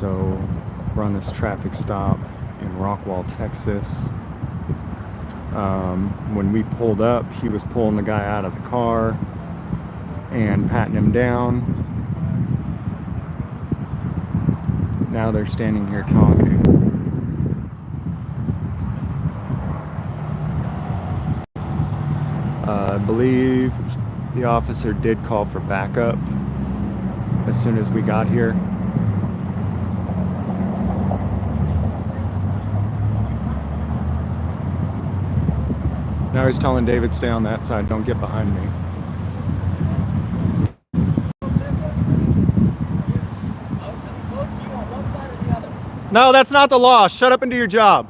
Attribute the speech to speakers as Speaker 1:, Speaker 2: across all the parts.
Speaker 1: So we're on this traffic stop in Rockwall, Texas. When we pulled up, he was pulling the guy out of the car and patting him down. Now they're standing here talking. I believe the officer did call for backup as soon as we got here. Now he's telling David, stay on that side, don't get behind me. No, that's not the law. Shut up and do your job.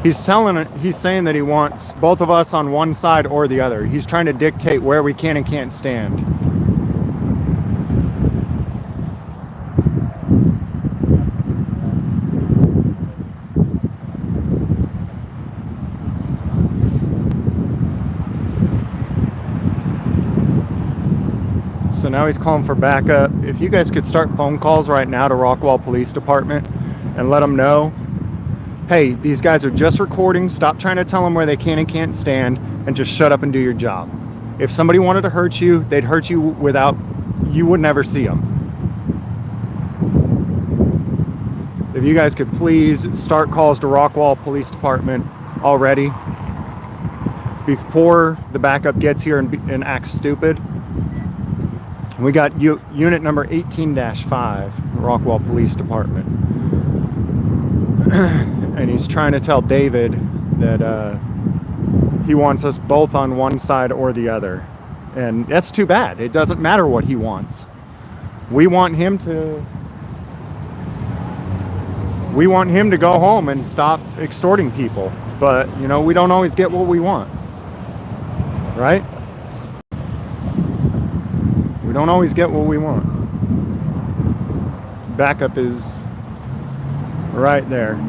Speaker 1: He's saying that he wants both of us on one side or the other. He's trying to dictate where we can and can't stand. So now he's calling for backup. If you guys could start phone calls right now to Rockwall Police Department and let them know, hey, these guys are just recording. Stop trying to tell them where they can and can't stand and just shut up and do your job. If somebody wanted to hurt you, they'd hurt you without, you would never see them. If you guys could please start calls to Rockwall Police Department already before the backup gets here and acts stupid. We got unit number 18-5, Rockwall Police Department. And he's trying to tell David that he wants us both on one side or the other. And that's too bad. It doesn't matter what he wants. We want him to go home and stop extorting people. But, you know, we don't always get what we want. Right? We don't always get what we want. Backup is right there.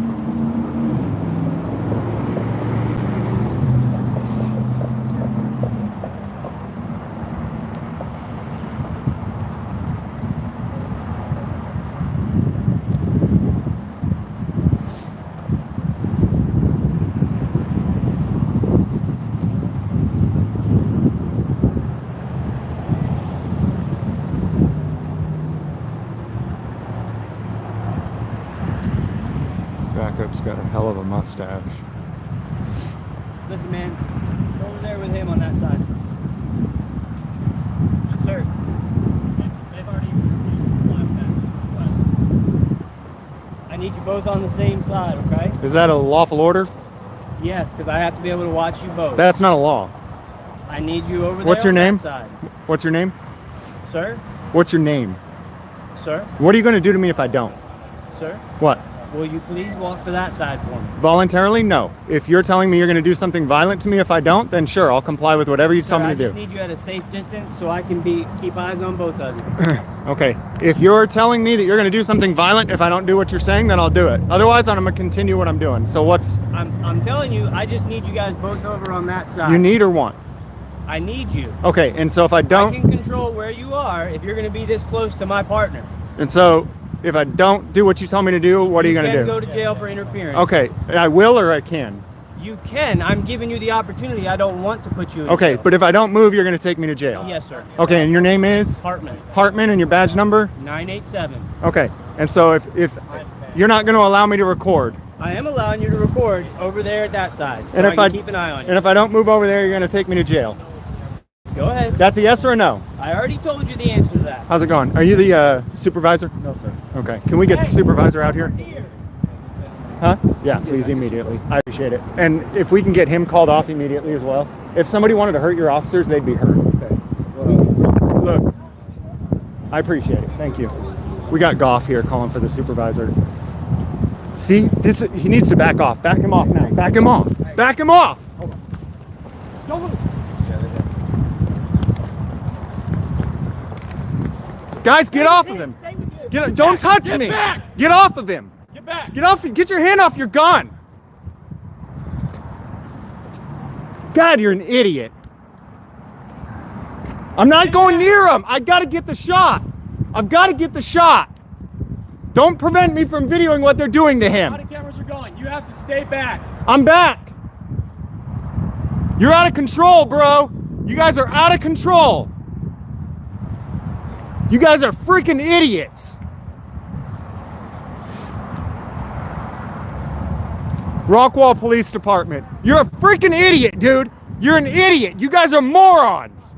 Speaker 1: Backup's got a hell of a mustache.
Speaker 2: Listen, man, go over there with him on that side. Sir, they've already left that. I need you both on the same side, okay?
Speaker 1: Is that a lawful order?
Speaker 2: Yes, because I have to be able to watch you both.
Speaker 1: That's not a law.
Speaker 2: I need you over there.
Speaker 1: What's your
Speaker 2: on
Speaker 1: name?
Speaker 2: That side.
Speaker 1: What's your name?
Speaker 2: Sir?
Speaker 1: What's your name?
Speaker 2: Sir?
Speaker 1: What are you going to do to me if I don't?
Speaker 2: Sir?
Speaker 1: What?
Speaker 2: Will you please walk to that side for me?
Speaker 1: Voluntarily? No. If you're telling me you're going to do something violent to me if I don't, then sure, I'll comply with whatever you tell me to do.
Speaker 2: I just need you at a safe distance so I can keep eyes on both of you.
Speaker 1: Okay. If you're telling me that you're going to do something violent if I don't do what you're saying, then I'll do it. Otherwise, I'm going to continue what I'm doing. So what's...
Speaker 2: I'm telling you, I just need you guys both over on that side.
Speaker 1: You need or want?
Speaker 2: I need you.
Speaker 1: Okay, and so if I don't...
Speaker 2: I can control where you are if you're going to be this close to my partner.
Speaker 1: And so... if I don't do what you tell me to do, what are you going to do?
Speaker 2: You can go to jail for interference.
Speaker 1: Okay, I will or I can?
Speaker 2: You can. I'm giving you the opportunity. I don't want to put you in
Speaker 1: Okay,
Speaker 2: jail.
Speaker 1: but if I don't move, you're going to take me to jail?
Speaker 2: Yes, sir.
Speaker 1: Okay, and your name is?
Speaker 2: Hartman.
Speaker 1: Hartman, and your badge number?
Speaker 2: 987.
Speaker 1: Okay, and so if you're not going to allow me to record?
Speaker 2: I am allowing you to record over there at that side, so
Speaker 1: and
Speaker 2: I can keep an eye on you.
Speaker 1: And if I don't move over there, you're going to take me to jail?
Speaker 2: Go ahead.
Speaker 1: That's a yes or a no?
Speaker 2: I already told you the answer to that.
Speaker 1: How's it going? Are you the supervisor?
Speaker 3: No, sir.
Speaker 1: Okay. Can we get the supervisor out here? Huh? Yeah, please, immediately. I appreciate it. And if we can get him called off immediately as well. If somebody wanted to hurt your officers, they'd be hurt. Okay. Well, look, I appreciate it. Thank you. We got Goff here calling for the supervisor. See, he needs to back off. Back him off now. Back him off. Back him off. Don't move. Guys, get off of him. Don't touch me. Get off of him.
Speaker 3: Get back.
Speaker 1: Get off. Get your hand off your gun. God, you're an idiot. I'm not going near him. I got to get the shot. I've got to get the shot. Don't prevent me from videoing what they're doing to him.
Speaker 2: Body cameras are going. You have to stay back.
Speaker 1: I'm back. You're out of control, bro. You guys are out of control. You guys are freaking idiots. Rockwall Police Department. You're a freaking idiot, dude. You're an idiot. You guys are morons.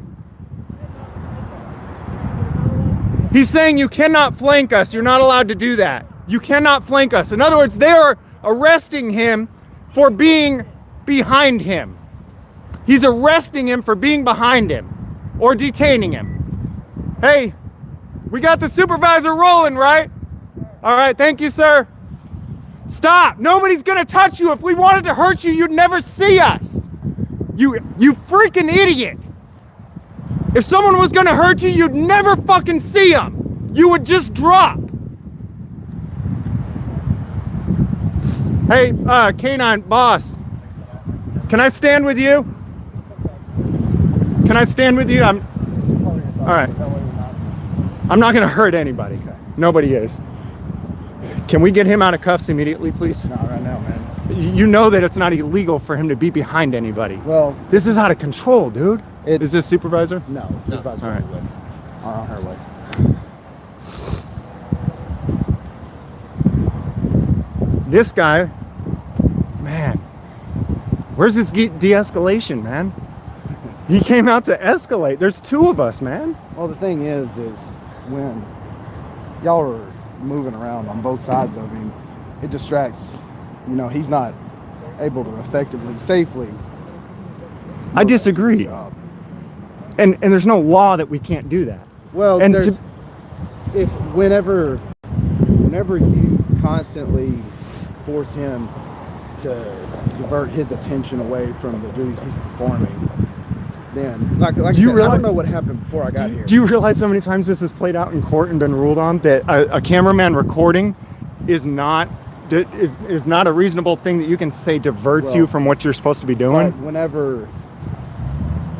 Speaker 1: He's saying you cannot flank us. You're not allowed to do that. You cannot flank us. In other words, they are arresting him for being behind him. He's arresting him for being behind him or detaining him. Hey, we got the supervisor rolling, right? All right, thank you, sir. Stop. Nobody's gonna touch you. If we wanted to hurt you, you'd never see us. You freaking idiot. If someone was gonna hurt you, you'd never fucking see them. You would just drop. Hey, K9 boss, can I stand with you? Can I stand with you? All right. I'm not gonna hurt anybody. Nobody is. Can we get him out of cuffs immediately, please?
Speaker 3: Not right now, man.
Speaker 1: You know that it's not illegal for him to be behind anybody.
Speaker 3: Well,
Speaker 1: this is out of control, dude. Is this supervisor?
Speaker 3: No, supervisor.
Speaker 1: All right.
Speaker 3: On her way.
Speaker 1: This guy, man, where's his de-escalation, man? He came out to escalate. There's two of us, man.
Speaker 3: Well, the thing is when y'all are moving around on both sides of him, it distracts. You know, he's not able to effectively, safely.
Speaker 1: I disagree. And there's no law that we can't do that.
Speaker 3: Well,
Speaker 1: and
Speaker 3: whenever you constantly force him to divert his attention away from the duties he's performing, then like I said, I don't know what happened before I got here.
Speaker 1: Do you realize how many times this has played out in court and been ruled on that a cameraman recording is not a reasonable thing that you can say diverts you from what you're supposed to be doing?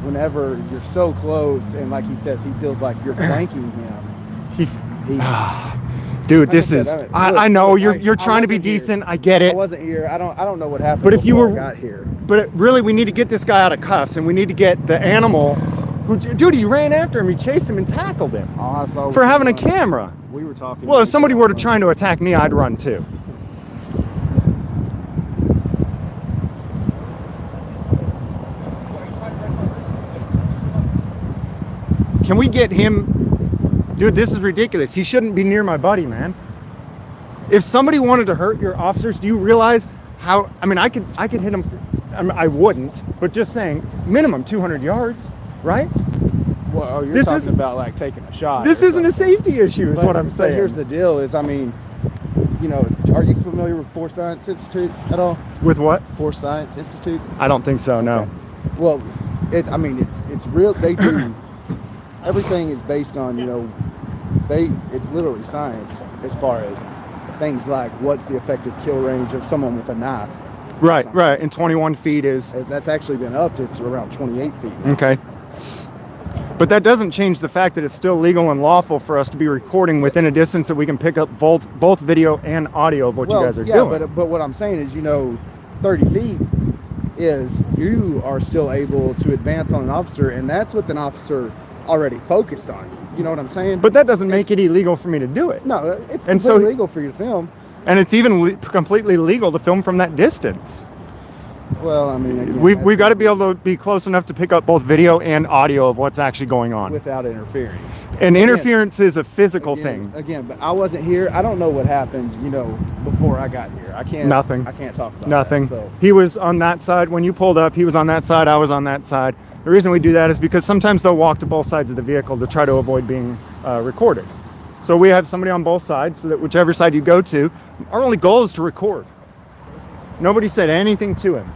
Speaker 3: Whenever you're so close and like he says, he feels like you're flanking him.
Speaker 1: Dude, this is. I know you're trying to be decent. I get it.
Speaker 3: I wasn't here. I don't know what happened.
Speaker 1: But if you were,
Speaker 3: I got here.
Speaker 1: But really, we need to get this guy out of cuffs, and we need to get the animal. Dude, he ran after him. He chased him and tackled him for having a camera.
Speaker 3: We were talking.
Speaker 1: Well, if somebody were to trying to attack me, I'd run too. Can we get him? Dude, this is ridiculous. He shouldn't be near my buddy, man. If somebody wanted to hurt your officers, do you realize how? I mean, I could hit him. I wouldn't, but just saying, minimum 200 yards, right?
Speaker 3: Well, you're talking about like taking a shot.
Speaker 1: This isn't a safety issue, is what I'm saying.
Speaker 3: But here's the deal: I mean, you know, are you familiar with Force Science Institute at all? With what? Force Science Institute.
Speaker 1: I don't think so. No.
Speaker 3: Okay. Well, it's real. They do. Everything is based on, you know, it's literally science as far as things like what's the effective kill range of someone with a knife.
Speaker 1: Right. And 21 feet is.
Speaker 3: That's actually been upped. It's around 28 feet now.
Speaker 1: Okay. But that doesn't change the fact that it's still legal and lawful for us to be recording within a distance that we can pick up both video and audio of what you guys are doing.
Speaker 3: But what I'm saying is, you know, 30 feet is you are still able to advance on an officer, and that's with an officer already focused on you. You know what I'm saying?
Speaker 1: But that doesn't make it illegal for me to do it.
Speaker 3: No, it's completely legal for you to film.
Speaker 1: And it's even completely legal to film from that distance.
Speaker 3: Well, I mean, again,
Speaker 1: we've got to be able to be close enough to pick up both video and audio of what's actually going on
Speaker 3: without interfering.
Speaker 1: And interference is a physical thing.
Speaker 3: Again, but I wasn't here. I don't know what happened, you know, before I got here. I can't talk about
Speaker 1: nothing.
Speaker 3: That, so.
Speaker 1: He was on that side when you pulled up. He was on that side. I was on that side. The reason we do that is because sometimes they'll walk to both sides of the vehicle to try to avoid being recorded. So we have somebody on both sides so that whichever side you go to, our only goal is to record. Nobody said anything to him.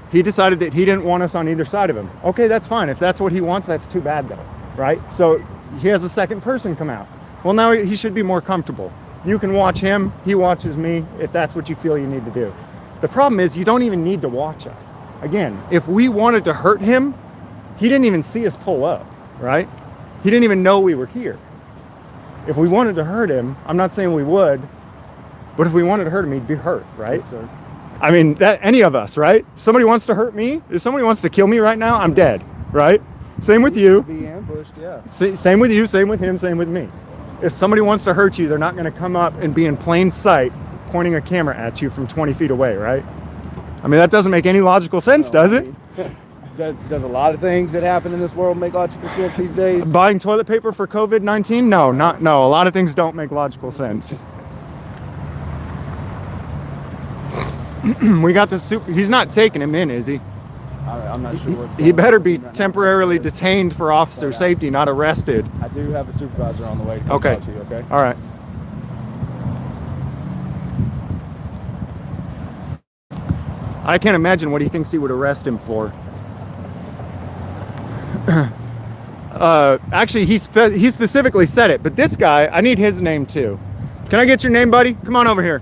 Speaker 1: He decided that he didn't want us on either side of him. Okay, that's fine. If that's what he wants, that's too bad though, right? So he has a second person come out. Well, now he should be more comfortable. You can watch him, he watches me, if that's what you feel you need to do. The problem is you don't even need to watch us. Again, if we wanted to hurt him, he didn't even see us pull up, right? He didn't even know we were here. If we wanted to hurt him, I'm not saying we would, but if we wanted to hurt him, he'd be hurt, right?
Speaker 3: Yes, sir.
Speaker 1: I mean, that any of us, right? Somebody wants to hurt me, if somebody wants to kill me right now, I'm dead, right? Same with you.
Speaker 3: Be ambushed, yeah.
Speaker 1: Same with you, same with him, same with me. If somebody wants to hurt you, they're not going to come up and be in plain sight pointing a camera at you from 20 feet away, right? I mean, that doesn't make any logical sense, does it?
Speaker 3: Does a lot of things that happen in this world make logical sense these days?
Speaker 1: Buying toilet paper for COVID-19? No. A lot of things don't make logical sense. We got the super. He's not taking him in, is he?
Speaker 3: I'm not sure what's
Speaker 1: He
Speaker 3: going
Speaker 1: better
Speaker 3: on
Speaker 1: be
Speaker 3: right now.
Speaker 1: temporarily detained for officer safety, not arrested.
Speaker 3: I do have a supervisor on the way to come
Speaker 1: Okay.
Speaker 3: talk to you, okay?
Speaker 1: All right. I can't imagine what he thinks he would arrest him for. Actually, he specifically said it, but this guy, I need his name too. Can I get your name, buddy? Come on over here.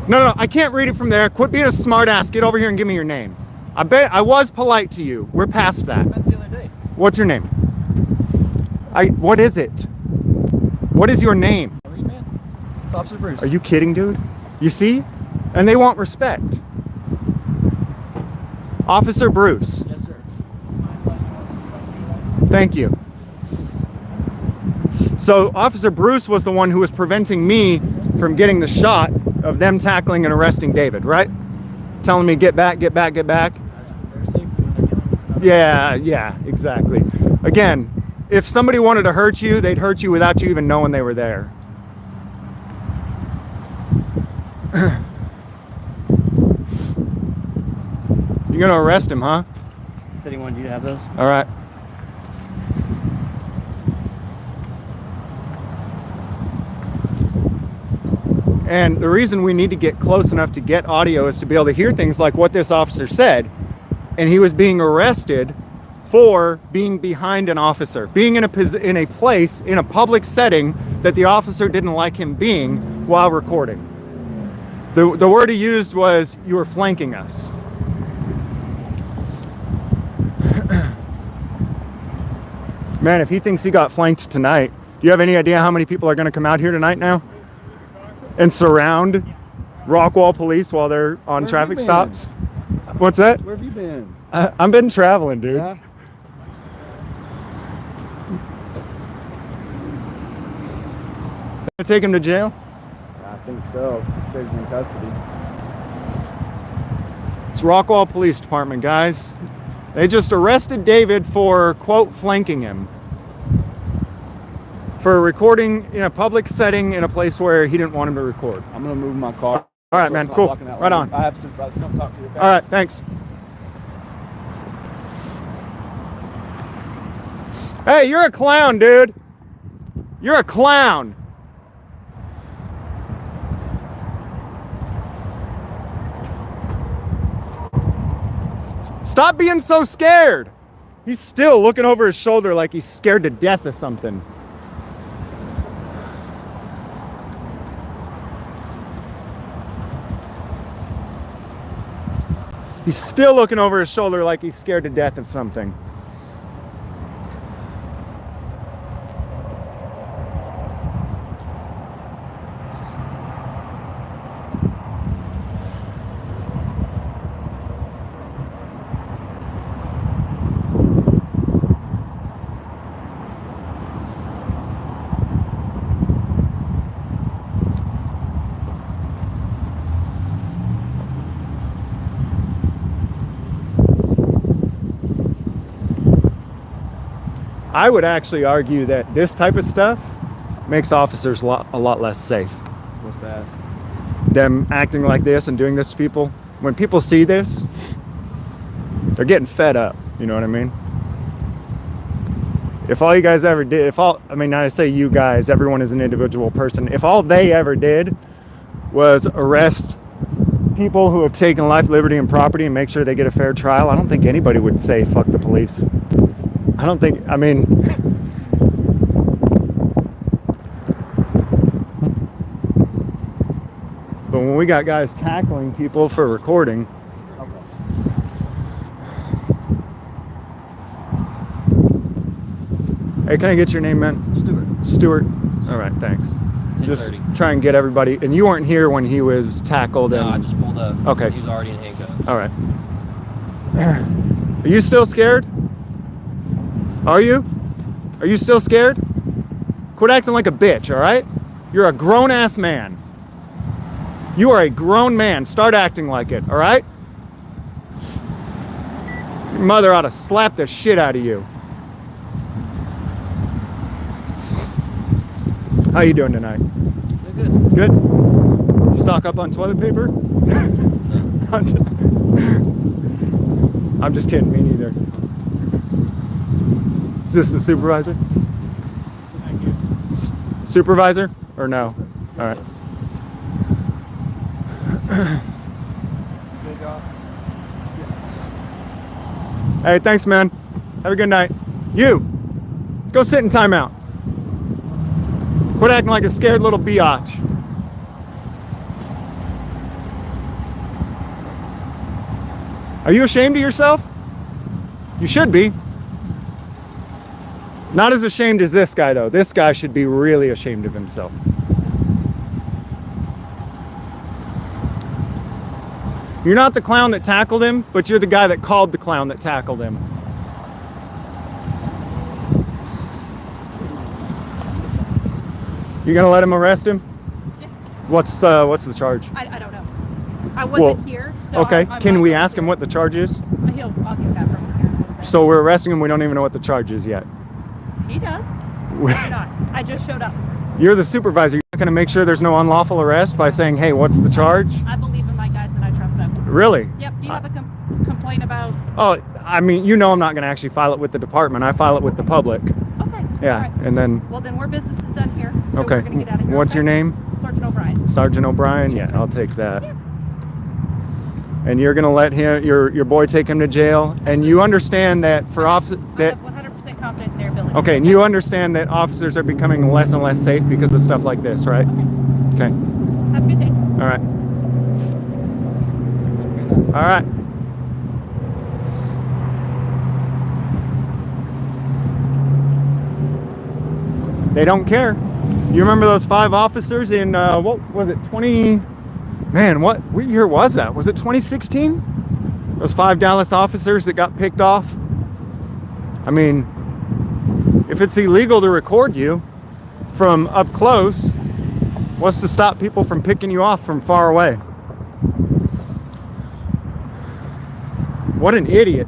Speaker 1: No, I can't read it from there. Quit being a smart ass. Get over here and give me your name. I bet I was polite to you. We're past that.
Speaker 2: Met the other day.
Speaker 1: What's your name? What is it? What is your name?
Speaker 3: It's Officer Bruce.
Speaker 1: Are you kidding, dude? You see? And they want respect. Officer Bruce.
Speaker 2: Yes, sir.
Speaker 1: Thank you. So Officer Bruce was the one who was preventing me from getting the shot of them tackling and arresting David, right? Telling me, get back, get back, get back.
Speaker 2: That's for their safety when they're dealing with another.
Speaker 1: Yeah, exactly. Again, if somebody wanted to hurt you, they'd hurt you without you even knowing they were there. You're gonna arrest him, huh?
Speaker 2: Said he wanted you to have those.
Speaker 1: All right. And the reason we need to get close enough to get audio is to be able to hear things like what this officer said. And he was being arrested for being behind an officer, being in a place, in a public setting that the officer didn't like him being while recording. The word he used was, "You were flanking us." Man, if he thinks he got flanked tonight, do you have any idea how many people are going to come out here tonight now and surround Rockwall police while they're on
Speaker 3: Where have
Speaker 1: traffic
Speaker 3: you been?
Speaker 1: stops? What's that?
Speaker 3: Where have you been?
Speaker 1: I've been traveling, dude.
Speaker 3: Yeah.
Speaker 1: Gonna take him to jail?
Speaker 3: I think so. He said he's in custody.
Speaker 1: It's Rockwall Police Department, guys. They just arrested David for, quote, flanking him. For recording in a public setting in a place where he didn't want him to record.
Speaker 3: I'm gonna move my car.
Speaker 1: All right,
Speaker 3: so
Speaker 1: man,
Speaker 3: it's not
Speaker 1: cool.
Speaker 3: blocking that
Speaker 1: Right
Speaker 3: lane.
Speaker 1: on.
Speaker 3: I have a supervisor come talk to you. Okay?
Speaker 1: All right, thanks. Hey, you're a clown, dude. You're a clown. Stop being so scared. He's still looking over his shoulder like he's scared to death of something. He's still looking over his shoulder like he's scared to death of something. I would actually argue that this type of stuff makes officers a lot less safe.
Speaker 3: What's that?
Speaker 1: Them acting like this and doing this to people. When people see this, they're getting fed up. You know what I mean? If all you guys ever did, I say you guys, everyone is an individual person. If all they ever did was arrest people who have taken life, liberty, and property and make sure they get a fair trial, I don't think anybody would say, fuck the police. I don't think, but when we got guys tackling people for recording, Hey, can I get your name, man? Stuart. All right, thanks. Just try and get everybody. And you weren't here when he was tackled.
Speaker 2: No,
Speaker 1: and
Speaker 2: I just pulled up.
Speaker 1: Okay.
Speaker 2: He was already in handcuffs.
Speaker 1: All right. Are you still scared? Are you? Are you still scared? Quit acting like a bitch, all right? You're a grown-ass man. You are a grown man. Start acting like it, all right? Your mother ought to slap the shit out of you. How you doing tonight?
Speaker 2: Good.
Speaker 1: Good? You stock up on toilet paper? I'm just kidding, me neither. Is this the supervisor?
Speaker 2: Thank you.
Speaker 1: Supervisor or no? All right. Hey, thanks, man. Have a good night. You, go sit in timeout. Quit acting like a scared little biatch. Are you ashamed of yourself? You should be. Not as ashamed as this guy, though. This guy should be really ashamed of himself. You're not the clown that tackled him, but you're the guy that called the clown that tackled him. You gonna let him arrest him?
Speaker 4: Yes.
Speaker 1: What's the charge?
Speaker 4: I don't know. I wasn't here, so
Speaker 1: Okay,
Speaker 4: I'm
Speaker 1: can
Speaker 4: not
Speaker 1: we
Speaker 4: going
Speaker 1: ask
Speaker 4: to.
Speaker 1: him what the charge is?
Speaker 4: I'll get that from him.
Speaker 1: So we're arresting him, we don't even know what the charge is yet.
Speaker 4: He does. Why not? I just showed up.
Speaker 1: You're the supervisor. You're not gonna make sure there's no unlawful arrest by saying, hey, what's the charge?
Speaker 4: I believe in my guys and I trust them.
Speaker 1: Really?
Speaker 4: Yep. Do you have a complaint about?
Speaker 1: Oh, I mean, you know I'm not gonna actually file it with the department. I file it with the public.
Speaker 4: Okay.
Speaker 1: Yeah,
Speaker 4: All right.
Speaker 1: and then,
Speaker 4: Well, then business is done here. So
Speaker 1: okay.
Speaker 4: We're gonna get out of here.
Speaker 1: What's your
Speaker 4: okay?
Speaker 1: name?
Speaker 4: Sergeant O'Brien.
Speaker 1: Sergeant O'Brien?
Speaker 4: Yes,
Speaker 1: Yeah,
Speaker 4: sir.
Speaker 1: I'll take that.
Speaker 4: Yeah.
Speaker 1: And you're gonna let him, your boy, take him to jail. And you understand that for officer that.
Speaker 4: I'm 100% confident in their ability.
Speaker 1: Okay, and you understand that officers are becoming less and less safe because of stuff like this, right? Okay.
Speaker 4: Have a good day.
Speaker 1: All right. All right. They don't care. You remember those 5 officers in, what was it, 20... Man, what year was that? Was it 2016? Those 5 Dallas officers that got picked off? I mean, if it's illegal to record you from up close, what's to stop people from picking you off from far away? What an idiot.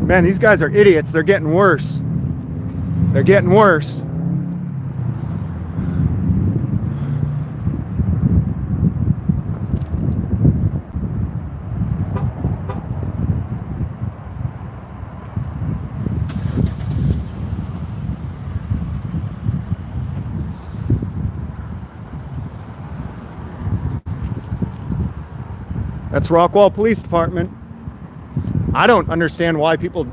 Speaker 1: Man, these guys are idiots. They're getting worse. They're getting worse. That's Rockwall Police Department. I don't understand why people,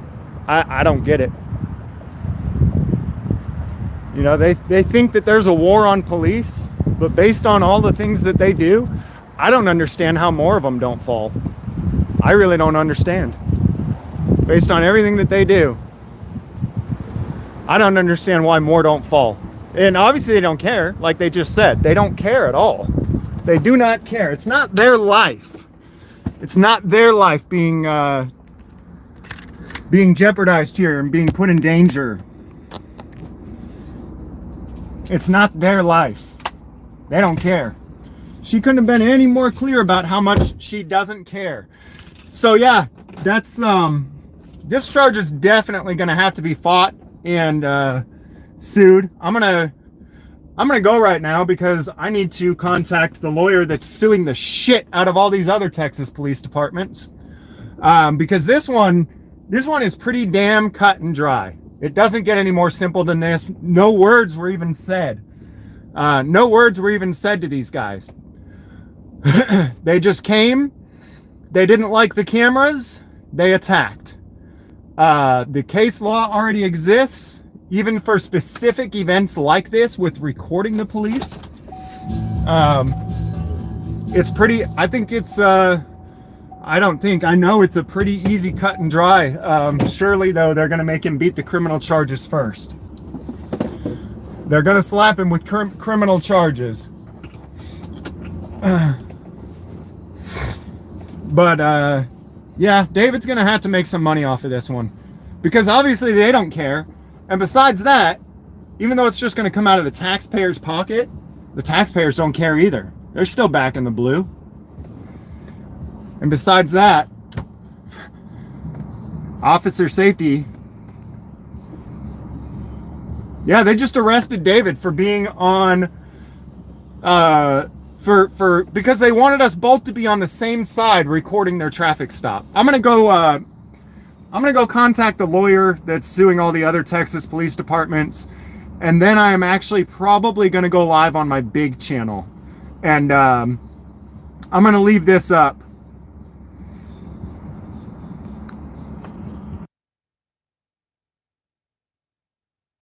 Speaker 1: I don't get it. You know, they think that there's a war on police, but based on all the things that they do, I don't understand how more of them don't fall. I really don't understand. Based on everything that they do, I don't understand why more don't fall. And obviously they don't care, like they just said. They don't care at all. They do not care. It's not their life. It's not their life being jeopardized here and being put in danger. It's not their life. They don't care. She couldn't have been any more clear about how much she doesn't care. So yeah, that's this charge is definitely gonna have to be fought and sued. I'm gonna go right now because I need to contact the lawyer that's suing the shit out of all these other Texas police departments. Because this one is pretty damn cut and dry. It doesn't get any more simple than this. No words were even said. No words were even said to these guys. They just came. They didn't like the cameras. They attacked. The case law already exists, even for specific events like this with recording the police. It's pretty, I think it's I don't think. I know it's a pretty easy cut and dry. Surely, though, they're going to make him beat the criminal charges first. They're going to slap him with criminal charges. But, yeah, David's going to have to make some money off of this one. Because obviously they don't care. And besides that, even though it's just going to come out of the taxpayer's pocket, the taxpayers don't care either. They're still back in the blue. And besides that, officer safety. Yeah, they just arrested David for being on, because they wanted us both to be on the same side recording their traffic stop. I'm gonna go contact the lawyer that's suing all the other Texas police departments, and then I am actually probably gonna go live on my big channel, and I'm gonna leave this up